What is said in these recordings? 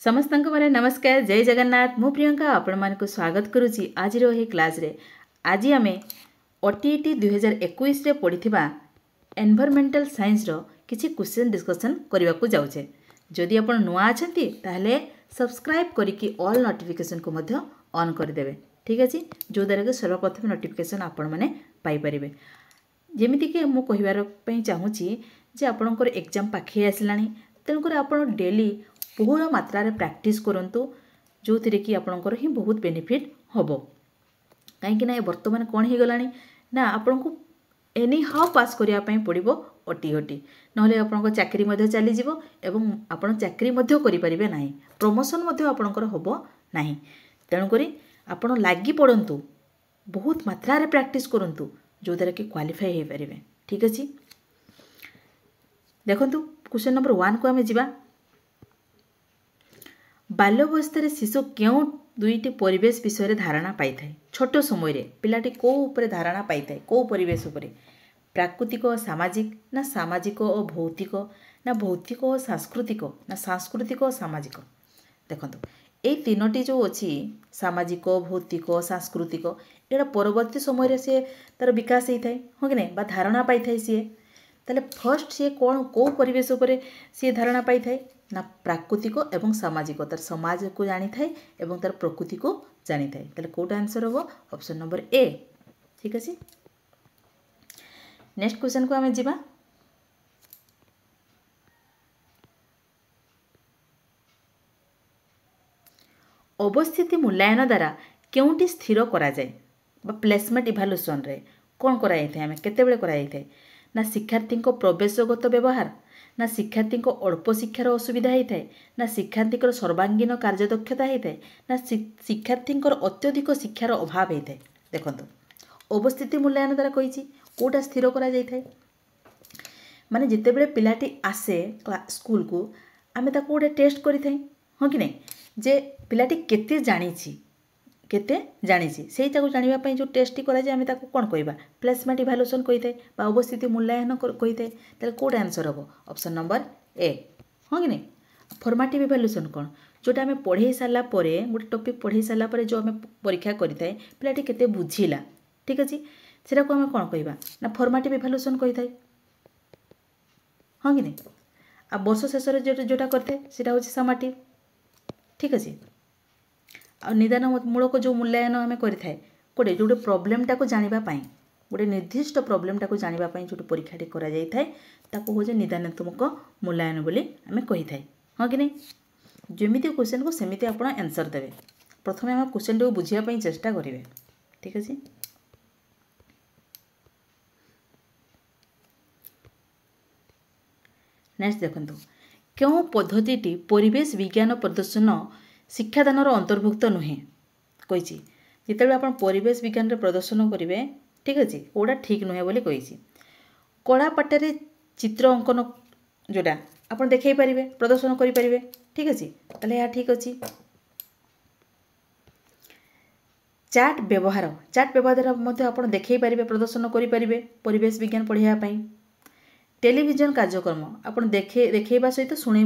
समस्त को नमस्कार जय जगन्नाथ मु प्रियंका आपण मानक स्वागत करुच्ची आज क्लास रे आज आम ओटीईटी 2021 रे पढ़िथिबा एनवायरमेंटल साइंस रो किछि क्वेश्चन डिस्कशन करने को जाउछे। जदि आपण नुआ अछंती ताहले सब्सक्राइब करिकि ऑल नोटिफिकेशन को मध्य ऑन कर देबे। ठीक अछि, जो द्वारा कि सर्वप्रथम नोटिफिकेशन आपण माने पाई परिबे। जेमिति कि मु कहिबार पई चाहूची जे आपणकर एग्जाम पाखे आसिलानी, तेणुकर आपण डेली बहुल मात्रा रे प्रैक्टिस करंतु, जो थिरे कि आपणकर ही बहुत बेनिफिट होबो। काहेकि ना वर्तमान कौन हो गलानी ना आपन को एनी हाउ पास करिया पई पड़िबो ओटीओटी, नहले आपन चाकरी मध्य चली जिवो एवं आपन चाकरी मध्य करि परिबे नाही, प्रमोशन मध्य आपनकर होबो नाही। तेणु करी आपन लागि पड़ंतु, बहुत मात्रा रे प्रैक्टिस करंतु, जो द्वारा कि क्वालिफाई हे परिबे। ठीक अछि, देखंतु क्वेश्चन नंबर 1 को हमें जिबा। बाल्यावस्था शिशु क्यों दुईटी परिवेश विषय धारणा पाई थाए? छोट समय रे पिलाटी को ऊपर धारणा पाई थाए, को परिवेश ऊपर? प्राकृतिक और सामाजिक, ना सामाजिक और भौतिक, ना भौतिक और सांस्कृतिक, ना सांस्कृतिक और सामाजिक? देखंतु ए तीनोटी जो अछि सामाजिक, भौतिक, सांस्कृतिक, एटा परवर्ती समय रे से तार विकास होई थाए, हो कि नै, बा धारणा पाई थाए सी। ताले फर्स्ट सी कोन को परिवेश ऊपर सी धारणा पाई थाए ना प्राकृतिक एवं सामाजिक, तार समाज को जानी थाए एवं तार प्रकृति को जानी थाए। ताले कोटा आंसर होबो ऑप्शन नंबर ए। ठीक अछि, नेक्स्ट क्वेश्चन को हमें जिबा। अवस्थिति मूल्यांकन द्वारा केउटी स्थिर करा जाए बा प्लेसमेंट इवैल्यूएशन रे कोन करा जाय थाए? हमें केते बेले करा जाय थाए ना शिक्षार्थी को प्रवेशगत व्यवहार, ना शिक्षार्थी को अल्प शिक्षार असुविधा होता है, ना शिक्षार्थी सर्वांगीन कार्यदक्षता होता है, ना शिक्षार्थी अत्यधिक शिक्षार अभाव होता है। देखो अवस्थिति मूल्यांकन द्वारा कही कौटा स्थिर करा जाय थाए, माने जिते बेले पिलाटी आसे स्कूल को आमे ताको गोटे टेस्ट करि थाए, हाँ कि नहीं, जे पिलाटी केते जानी सेटा जानिबा पई जो टेस्ट करा जाय आमे ताको कोन कहबा? प्लेसमेंट इवैल्यूएशन कहि थाए बा अवस्थिति मूल्यांकन कहि थाए। ताले कोड आंसर हो ऑप्शन नंबर ए, हाँ कि नहीं। फॉर्मेटिव इवैल्यूएशन कोन? जोटा आमे पढ़े साला परे, गोटे टॉपिक पढ़े साला परे जो आमे परीक्षा करि थाए पिलाटी केते बुझिला, ठीक अछि, सेटा को आमे कोन कहबा ना फॉर्मेटिव इवैल्यूएशन कहि थाए, हाँ कि नहीं। आ वर्ष शेष रे जोटा करथे सेटा होछि समाटिव। ठीक अछि, आ निदान मूलक जो मूल्यांकन आम करें गोटे जो प्रोब्लेमटा को जानिबा पई, गोटे निर्दिष्ट प्रोब्लेमटा को जानिबा पई जो परीक्षाटी करा जाय थाए ताको हो जे निदानात्मक मूल्यांकन बोली आमे कहि थाए, हाँ कि नहीं। जेमिति क्वेश्चन को सेमिति आपण आंसर देबे। प्रथमे हम क्वेश्चन को बुझिया पई चेष्टा करिवे। ठीक अछि, नेक्स्ट देखंतु क्यों पद्धतिटी परिवेश विज्ञान प्रदर्शन शिक्षादानर अंतर्भुक्त नुहे? कही जिते आप परिवेश विज्ञान प्रदर्शन करेंगे, ठीक अच्छे, कौटा ठीक नुहे बोली कही। कला पाठरे चित्र अंकन जोटा आप देखे पारे प्रदर्शन करेंगे, ठीक अच्छे, ताले यह ठीक अच्छे। चार्ट व्यवहार आप देखे पारे प्रदर्शन करेंगे परिवेश विज्ञान पढ़ाई। टेलीविजन कार्यक्रम आप देखा सहित शुणी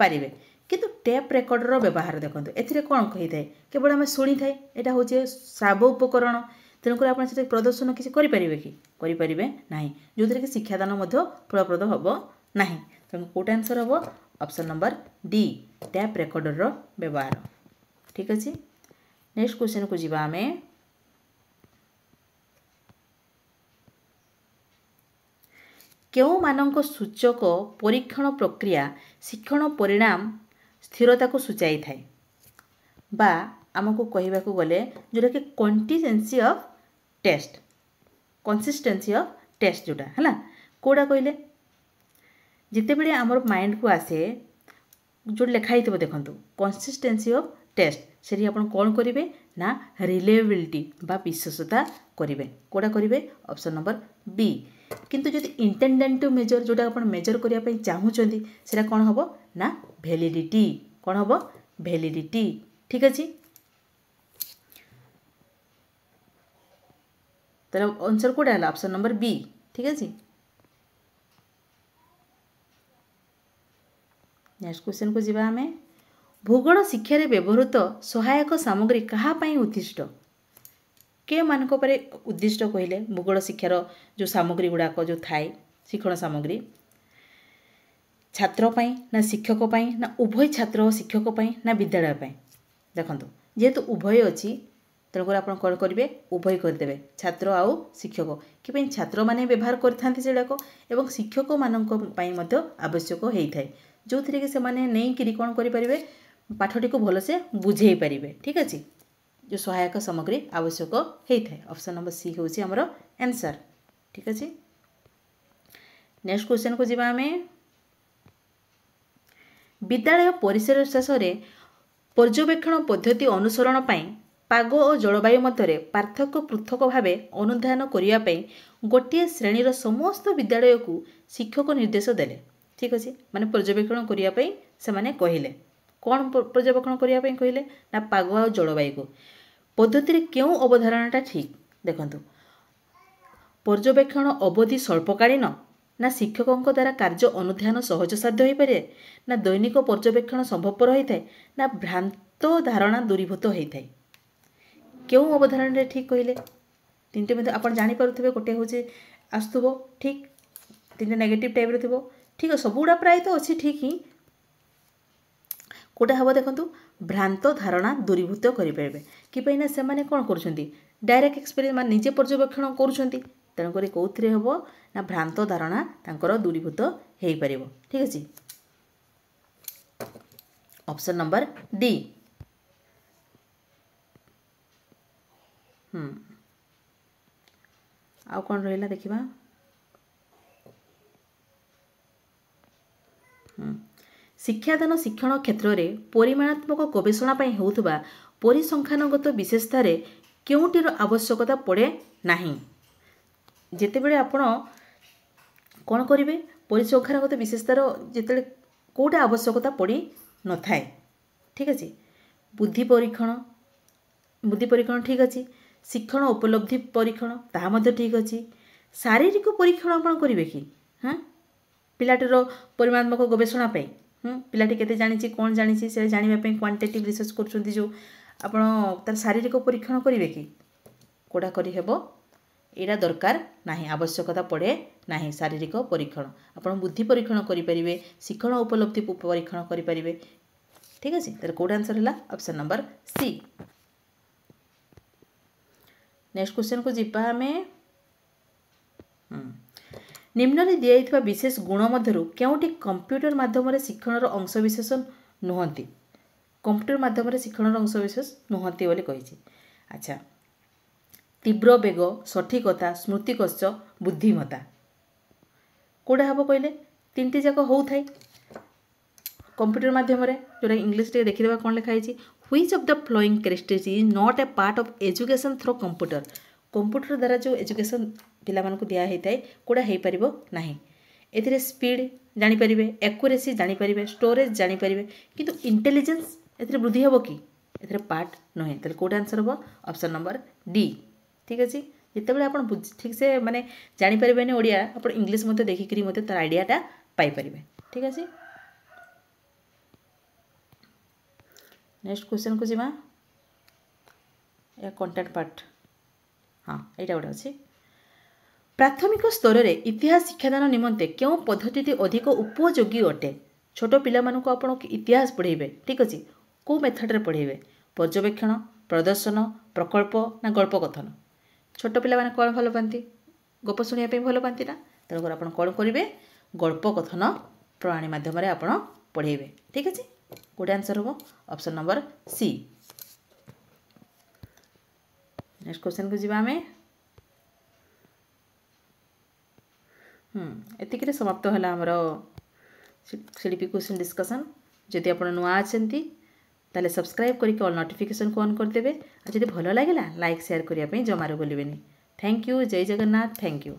पारे, किंतु टेप रेकर्डर व्यवहार देखो ए कौन कही थाए? केवल आम शुणी थाए, यहाँ हूँ श्राव्य उपकरण, तेणुक आप प्रदर्शन किसी करेंगे कि करेंगे ना, जो कि शिक्षादान फलप्रद हम ना। तेणु कौट आंसर हम option number D, tape recorder व्यवहार। ठीक अच्छे, नेक्स्ट क्वेश्चन को जीवा आमे। केउ मानक सूचक परीक्षण प्रक्रिया शिक्षण परिणाम स्थिरता को सूचाई थाए बा आमको कहबा को गले जोटा कि कंसिस्टेंसी ऑफ टेस्ट जोटा है कोड़ा कहले जिते बड़े आमर माइंड को आसे जो लिखाई थो देखो कंसिस्टेंसी ऑफ टेस्ट से आप कौन करेंगे ना रिलायबिलिटी बा विश्वासता करेंगे, कोड़ा करेंगे ऑप्शन नंबर बी। किंतु जदि इंटेंडेंट मेजर जोटा आप मेजर करने चाहूँगी से कौन हम ना वैलिडिटी, कौन हम वैलिडिटी। ठीक अच्छे, तर आंसर कोड़ा है ऑप्शन नंबर बी। ठीक अच्छे, नेक्स्ट क्वेश्चन को जीवा हमें। भूगोल शिक्षार व्यवहृत सहायक सामग्री कहाँ उद्दिष्ट के मानक पर उद्दिष्ट कहले भूगोल शिक्षार जो सामग्री गुड़ाक जो थाए शिक्षण सामग्री छात्र पाई ना शिक्षक पाई ना उभय छात्र और शिक्षक पाई ना विद्यालय पाई देखंतु जेहेतु उभय अच्छी तेणुकर आप कौन करेंगे उभय करदे छात्र आउ शिक्षक कि छात्र मैंने व्यवहार करक एवं शिक्षक मानक आवश्यक होता है जो थी कि से नहीं कौन करेंगे पाठटी को भलसे बुझे पारे ठीक अच्छे जो सहायक सामग्री आवश्यक होता है ऑप्शन नंबर सी हूँ आमर आंसर ठीक अच्छे नेक्स्ट क्वेश्चन को जीवा आम विद्यालय परिसर शेष में पर्यवेक्षण पद्धति अनुसरण पाई पाग और जलवायु मध्य पार्थक्य पृथक भाव अनुधान करने गोटे श्रेणीर समस्त विद्यालय को शिक्षक निर्देश देले ठीक अच्छे माने पर्यवेक्षण करने से कहले कौन पर्यवेक्षण करने कहले ना पाग और जलवायु को पद्धति क्यों अवधारणाटा ठीक देखंतु पर्यवेक्षण अवधि स्वल्पकालीन ना शिक्षकों द्वारा कार्य अनुधान सहज साध्य हो पारे ना दैनिक पर्यवेक्षण संभवपर होता है ना भ्रांत धारणा दूरीभूत होता है क्यों अवधारणा ठीक कहले तीनटे मध्य आप जापे गोटे हूँ आसुव ठीक तीन नेगेटिव टाइप थो ठीक सब गुड़ा प्राय तो अच्छी ठीक ही कोटा हम देखो भ्रांत धारणा दूरीभूत करेंगे कि से मैंने कौन कर डायरेक्ट एक्सपीरियंस मान निजे पर्यवेक्षण कर तेणुक कौन हम ना भ्रांत धारणा तांकर दूरीभूत हो पार ठीक अच्छे ऑप्शन नंबर डी आउ कौन रहा देखा शिक्षादान शिक्षण क्षेत्र में परिमाणात्मक गवेषणा होउथबा परिसंख्यानगत विशेषतार केउटीर आवश्यकता पड़े नहीं जेतेबेले आपण कौन करेंगे परिसंख्यानगत विशेषतार जिते कौटा आवश्यकता पड़ी न थाए ठीक अच्छे बुद्धि परीक्षण ठीक अच्छे शिक्षण उपलब्धि परीक्षण ताहा मध्य ठीक अच्छे शारीरिक परीक्षण आप करेंगे कि हाँ पिलाटीर परिमाणात्मक गवेषणा पिलाटी केते जानी कौन जानी से जानापी क्वांटिटेटिव रिसर्च कर जो आप शारीरिक परीक्षण करेंगे कि कौटा करहब यहाँ दरकार नहीं आवश्यकता पड़े नहीं शारीरिक परीक्षण आप बुद्धि परीक्षण करेंगे शिक्षण उपलब्धि परीक्षण करेंगे ठीक अच्छे तर कौट आंसर है option number C next question को जीवा आम निम्न दिया विशेष गुण मध्य क्योंटी कंप्यूटर माध्यम शिक्षण अंशविशेष नुहति कंप्यूटर माध्यम शिक्षण अंशविशेष नुहति बोली कही अच्छा तीव्र बेग सठिकता स्मृतिकौश बुद्धिमता कौटा हम कहले तीन टी जाक हो थाए कंप्यूटर माध्यम जो इंग्लीश देखीदेवा कौन लिखाई which of the flowing characteristics is not a part of education through computer computer द्वारा जो एजुकेशन पिला मानकु दिया होता है कौटा हो पार ना ए स्पीड जानीपर एक्यूरेसी जानीपर स्टोरेज जानीपर किंतु इंटेलिजेंस ए वृद्धि हम कि ए पार्ट नुहे तो कौट आंसर हम ऑप्शन नंबर डी ठीक अच्छे जिते आप ठीक से माने जानीपर ओडिया आप इंग्लीश मत देखिकी मत तार आइडियाटा पाइपर ठीक अच्छे नेक्स्ट क्वेश्चन को जीवा या कंटेंट पार्ट हाँ यहाँ गोटे अच्छे प्राथमिक स्तर में इतिहास शिक्षादान निमंते क्यों पद्धति अधिक उपयोगी अटे छोट पिला मानू आप इतिहास पढ़ेबे ठीक अच्छे कौ मेथड रे पढ़ेबे पर्यवेक्षण प्रदर्शन प्रकल्प ना गल्प कथन छोट पिला माने कौन भल पाती गप शुणापी भल पाती ना तेणुकर आप कौन करेंगे गल्प कथन प्रणाली मध्यम आप पढ़ेबे ठीक अच्छे कौट आंसर हम option number C next question को जीवा आम एतिक समाप्त है आमर सीडीपी क्वेश्चन डिस्कसन जदि आप नुआ अच्छे ताले सब्सक्राइब करके ऑल नोटिफिकेशन को ऑन करदेवे और जब भल लगे लाइक शेयर करने जमार भूलें थैंक यू जय जगन्नाथ थैंक यू।